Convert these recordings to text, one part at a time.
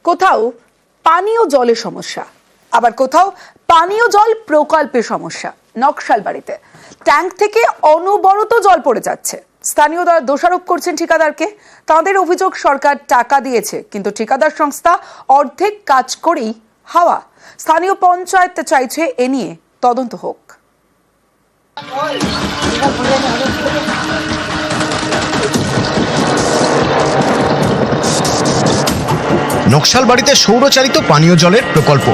কোথাও পানীয় জলের সমস্যা, আবার কোথাও পানীয় জল প্রকল্পের সমস্যা। নকশালবাড়িতে ট্যাঙ্ক থেকে অনবরত জল পড়ে যাচ্ছে। স্থানীয়রা দোষারোপ করছেন ঠিকাদারকে। তাদের অভিযোগ, সরকার টাকা দিয়েছে কিন্তু ঠিকাদার সংস্থা অর্ধেক কাজ করেই হাওয়া। স্থানীয় পঞ্চায়েত চাইছে এ নিয়ে তদন্ত হোক। নকশালবাড়িতে সৌরচালিত পানীয় জলের প্রকল্প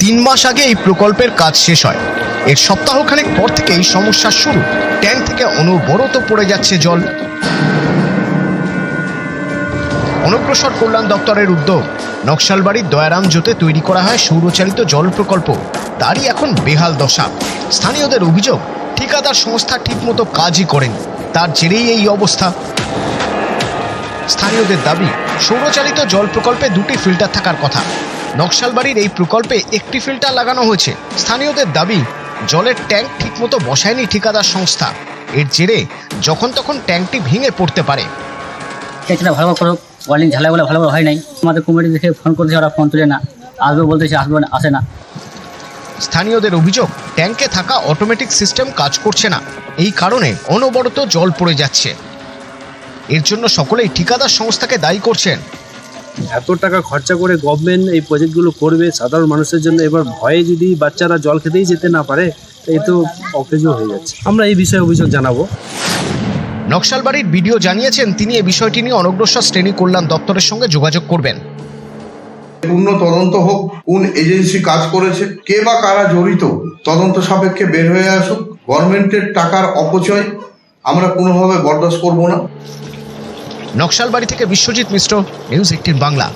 3 মাস আগে এই প্রকল্পের কাজ শেষ হয়। এর সপ্তাহখানেক পর থেকেই সমস্যা শুরু। ট্যাঙ্ক থেকে অনবরত পড়ে যাচ্ছে জল। অনগ্রসর কল্যাণ দপ্তরের উদ্যোগ, নকশালবাড়ির দয়ারাম জোতে তৈরি করা হয় সৌরচালিত জল প্রকল্প। তারই এখন বেহাল দশা। স্থানীয়দের অভিযোগ, ঠিকাদার সংস্থা ঠিকমতো কাজই করেন, তার জেরেই এই অবস্থা। স্থানীয়দের দাবি, সৌরচালিত জল প্রকল্পে 2টি ফিল্টার থাকার কথা। নকশালবাড়ির এই প্রকল্পে 1টি ফিল্টার লাগানো হয়েছে। স্থানীয়দের দাবি, জলের ট্যাঙ্ক ঠিকমতো বসায়নি ঠিকাদার সংস্থা। এর জেরে যখন তখন ট্যাঙ্কটি ভেঙে পড়তে পারে। ট্যাঙ্কটা ভালো করে ওয়ার্লিং ঝালাগুলো ভালো হয় নাই। আমাদের কমিটি দেখে ফোন করছে, ওরা ফোন তুলে না, আসবে বলতেছে, আসবে না, আসে না। স্থানীয়দের অভিযোগ, ট্যাঙ্কে থাকা অটোমেটিক সিস্টেম কাজ করছে না। এই কারণে অনবরত জল পড়ে যাচ্ছে। এর জন্য সকলেই ঠিকাদার সংস্থাকে দায়ী করছেন। এত টাকা খরচা করে গভর্নমেন্ট এই প্রজেক্টগুলো করবে সাধারণ মানুষের জন্য, এবার ভয়ে যদি বাচ্চারা জল খেতেই যেতে না পারে, এই তো অকেজো হয়ে যাচ্ছে। আমরা এই বিষয়ে অভিযোগ জানাবো। নকশালবাড়ির বিডিও জানিয়েছেন, তিনি এই বিষয়টি নিয়ে অনগ্রসর শ্রেণী কল্যাণ দপ্তরের সঙ্গে যোগাযোগ করবেন। পূর্ণ তদন্ত হোক, কোন এজেন্সি কাজ করেছে, কে বা কারা জড়িত, তদন্ত সাপেক্ষে বের হয়ে আসুক। গভর্নমেন্টের টাকার অপচয় আমরা কোনোভাবে বরদাস্ত করব না। নকশালবাড়ি থেকে বিশ্বজিৎ মিশ্র, নিউজ 18 বাংলা।